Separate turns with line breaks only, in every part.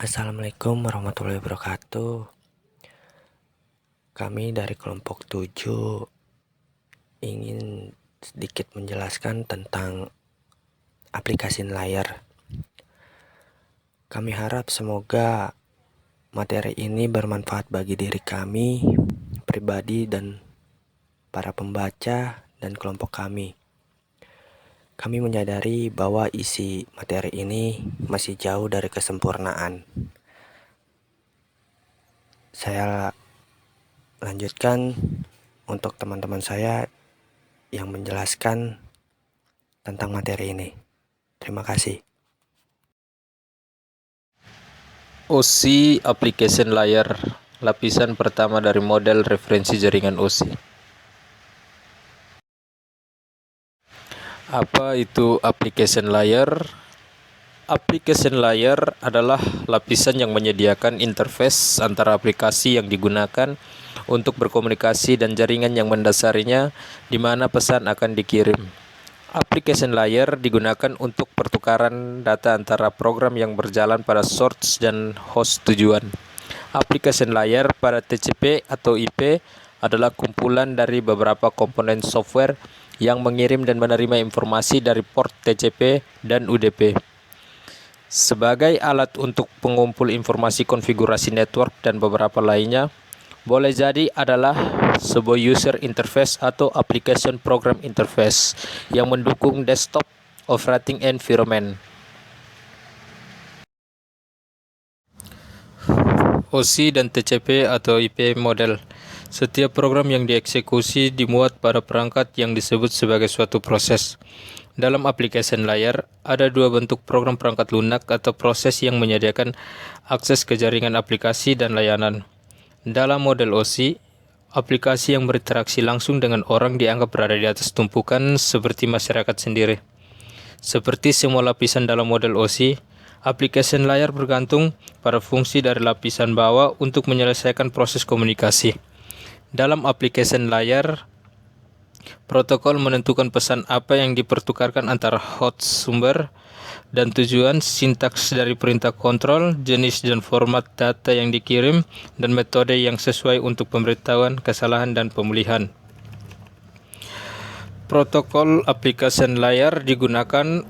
Assalamualaikum warahmatullahi wabarakatuh. Kami dari kelompok 7 ingin sedikit menjelaskan tentang aplikasi layar. Kami harap semoga materi ini bermanfaat bagi diri kami, pribadi, dan para pembaca dan kelompok kami. Kami menyadari bahwa isi materi ini masih jauh dari kesempurnaan. Saya lanjutkan untuk teman-teman saya yang menjelaskan tentang materi ini. Terima kasih.
OSI Application Layer, lapisan pertama dari model referensi jaringan OSI. Apa itu application layer? Application layer adalah lapisan yang menyediakan interface antara aplikasi yang digunakan untuk berkomunikasi dan jaringan yang mendasarinya, di mana pesan akan dikirim. Application layer digunakan untuk pertukaran data antara program yang berjalan pada source dan host tujuan. Application layer pada TCP atau IP adalah kumpulan dari beberapa komponen software yang mengirim dan menerima informasi dari port TCP dan UDP. Sebagai alat untuk pengumpul informasi konfigurasi network dan beberapa lainnya, boleh jadi adalah sebuah user interface atau application program interface yang mendukung desktop operating environment. OSI dan TCP atau IP model. Setiap program yang dieksekusi dimuat pada perangkat yang disebut sebagai suatu proses. Dalam application layer, ada dua bentuk program perangkat lunak atau proses yang menyediakan akses ke jaringan aplikasi dan layanan. Dalam model OSI, aplikasi yang berinteraksi langsung dengan orang dianggap berada di atas tumpukan seperti masyarakat sendiri. Seperti semua lapisan dalam model OSI, application layer bergantung pada fungsi dari lapisan bawah untuk menyelesaikan proses komunikasi. Dalam application layer, protokol menentukan pesan apa yang dipertukarkan antara host sumber dan tujuan, sintaks dari perintah kontrol, jenis dan format data yang dikirim, dan metode yang sesuai untuk pemberitahuan, kesalahan, dan pemulihan. Protokol application layer digunakan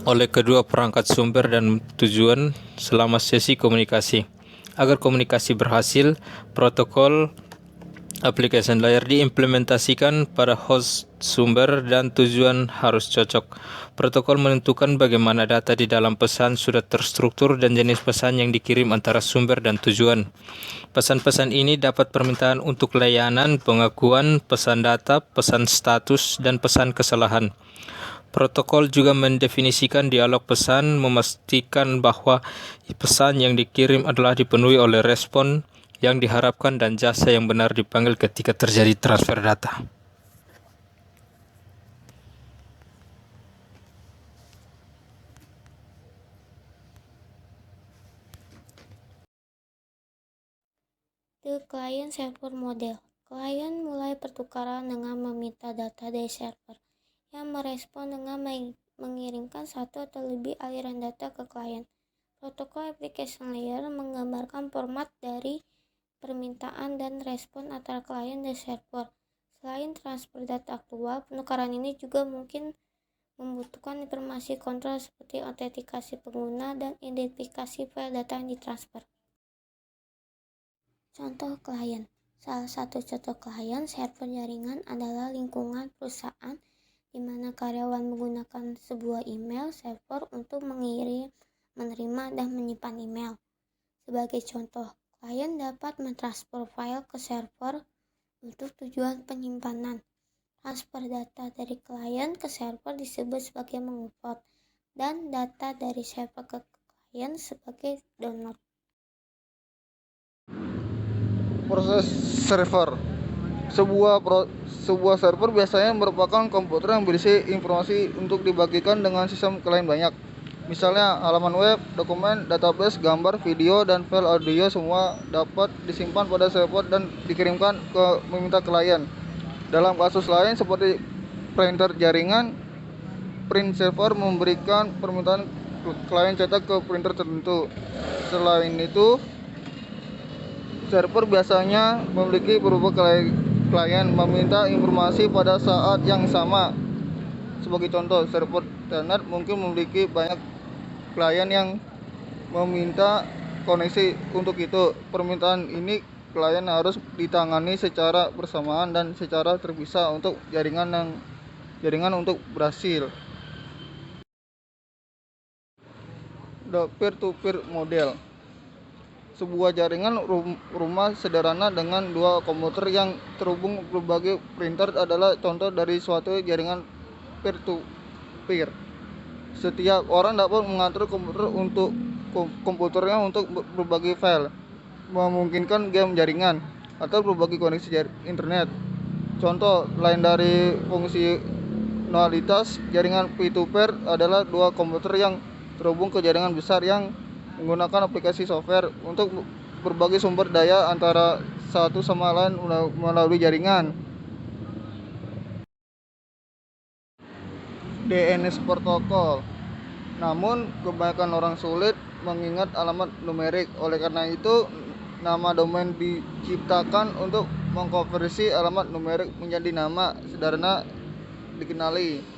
oleh kedua perangkat sumber dan tujuan selama sesi komunikasi. Agar komunikasi berhasil, protokol application layer diimplementasikan pada host sumber dan tujuan harus cocok. Protokol menentukan bagaimana data di dalam pesan sudah terstruktur dan jenis pesan yang dikirim antara sumber dan tujuan. Pesan-pesan ini dapat permintaan untuk layanan, pengakuan, pesan data, pesan status, dan pesan kesalahan. Protokol juga mendefinisikan dialog pesan, memastikan bahwa pesan yang dikirim adalah dipenuhi oleh respon yang diharapkan dan jasa yang benar dipanggil ketika terjadi transfer data.
The Client-Server Model. Klien mulai pertukaran dengan meminta data dari server, yang merespon dengan mengirimkan satu atau lebih aliran data ke klien. Protokol application layer menggambarkan format dari permintaan dan respon antara klien dan server. Selain transfer data aktual, penukaran ini juga mungkin membutuhkan informasi kontrol seperti autentikasi pengguna dan identifikasi file data yang ditransfer. Contoh klien. Salah satu contoh klien server jaringan adalah lingkungan perusahaan di mana karyawan menggunakan sebuah email server untuk mengirim, menerima, dan menyimpan email. Sebagai contoh, klien dapat mentransfer file ke server untuk tujuan penyimpanan. Transfer data dari klien ke server disebut sebagai mengupload, dan data dari server ke klien sebagai download.
Proses server. Sebuah server biasanya merupakan komputer yang berisi informasi untuk dibagikan dengan sistem klien banyak. Misalnya halaman web, dokumen, database, gambar, video, dan file audio semua dapat disimpan pada server dan dikirimkan ke meminta klien. Dalam kasus lain seperti printer jaringan, print server memberikan permintaan klien cetak ke printer tertentu. Selain itu, server biasanya memiliki beberapa klien meminta informasi pada saat yang sama. Sebagai contoh, server telnet mungkin memiliki banyak klien yang meminta koneksi. Untuk itu, permintaan ini klien harus ditangani secara bersamaan dan secara terpisah untuk jaringan untuk berhasil. The peer-to-peer model. Sebuah jaringan rumah sederhana dengan dua komputer yang terhubung berbagai printer adalah contoh dari suatu jaringan peer-to-peer. Setiap orang dapat mengatur komputernya untuk berbagi file, memungkinkan game jaringan, atau berbagi koneksi internet. Contoh lain dari fungsionalitas jaringan peer-to-peer adalah dua komputer yang terhubung ke jaringan besar yang menggunakan aplikasi software untuk berbagi sumber daya antara satu sama lain melalui jaringan. DNS protokol. Namun, kebanyakan orang sulit mengingat alamat numerik. Oleh karena itu, nama domain diciptakan untuk mengkonversi alamat numerik menjadi nama sederhana dikenali.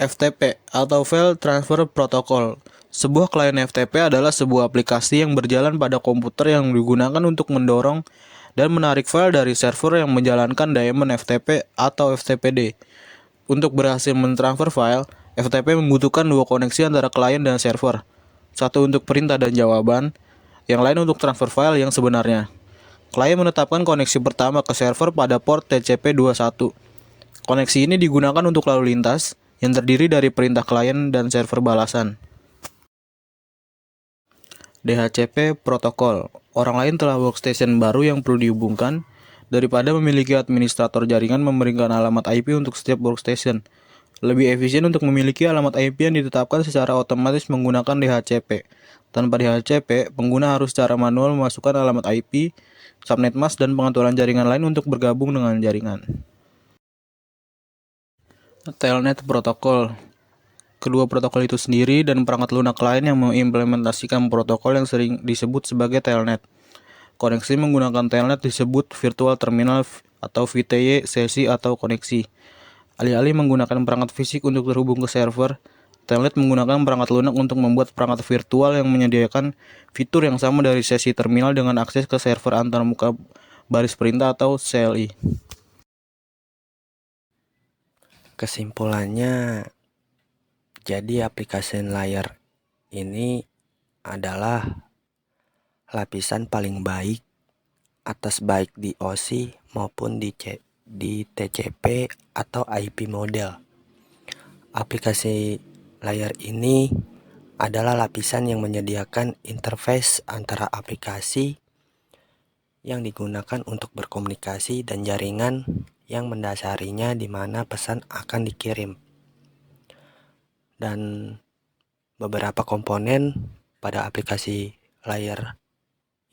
FTP atau File Transfer Protocol. Sebuah klien FTP adalah sebuah aplikasi yang berjalan pada komputer yang digunakan untuk mendorong dan menarik file dari server yang menjalankan daemon FTP atau FTPD. Untuk berhasil mentransfer file, FTP membutuhkan dua koneksi antara klien dan server. Satu untuk perintah dan jawaban, yang lain untuk transfer file yang sebenarnya. Klien menetapkan koneksi pertama ke server pada port TCP21. Koneksi ini digunakan untuk lalu lintas, yang terdiri dari perintah klien dan server balasan. DHCP protokol. Orang lain telah workstation baru yang perlu dihubungkan. Daripada memiliki administrator jaringan memberikan alamat IP untuk setiap workstation. Lebih efisien untuk memiliki alamat IP yang ditetapkan secara otomatis menggunakan DHCP. Tanpa DHCP, pengguna harus secara manual memasukkan alamat IP, subnet mask, dan pengaturan jaringan lain untuk bergabung dengan jaringan. Telnet protokol. Kedua protokol itu sendiri dan perangkat lunak lain yang mengimplementasikan protokol yang sering disebut sebagai telnet. Koneksi menggunakan telnet disebut virtual terminal atau VTY, sesi atau koneksi. Alih-alih menggunakan perangkat fisik untuk terhubung ke server, telnet menggunakan perangkat lunak untuk membuat perangkat virtual yang menyediakan fitur yang sama dari sesi terminal dengan akses ke server antarmuka baris perintah atau CLI.
Kesimpulannya, jadi application layer ini adalah lapisan paling baik atas baik di OSI maupun di TCP atau IP model. Aplikasi layer ini adalah lapisan yang menyediakan interface antara aplikasi yang digunakan untuk berkomunikasi dan jaringan yang mendasarinya di mana pesan akan dikirim. Dan beberapa komponen pada aplikasi layer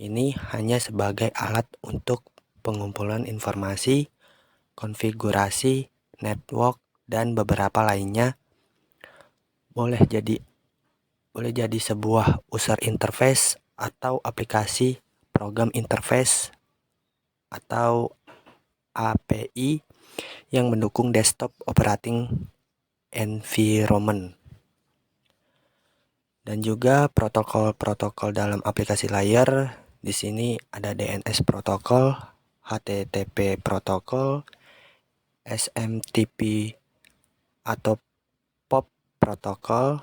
ini hanya sebagai alat untuk pengumpulan informasi, konfigurasi, network, dan beberapa lainnya. Boleh jadi sebuah user interface atau aplikasi, program interface, atau API yang mendukung desktop operating environment. Dan juga protokol-protokol dalam aplikasi layar. Di sini ada DNS protokol, HTTP protokol, SMTP atau POP protokol,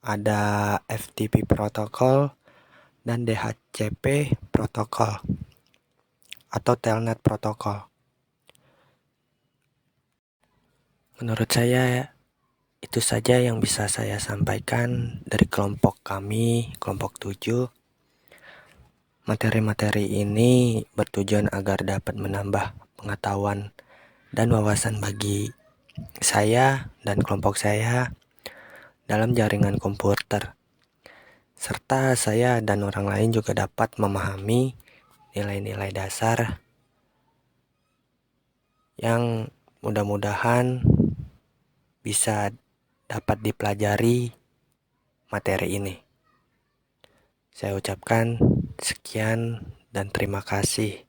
ada FTP protokol, dan DHCP protokol atau Telnet protokol. Menurut saya itu saja yang bisa saya sampaikan dari kelompok kami, kelompok 7. Materi-materi ini bertujuan agar dapat menambah pengetahuan dan wawasan bagi saya dan kelompok saya dalam jaringan komputer. Serta saya dan orang lain juga dapat memahami nilai-nilai dasar yang mudah-mudahan bisa dapat dipelajari materi ini. Saya ucapkan sekian dan terima kasih.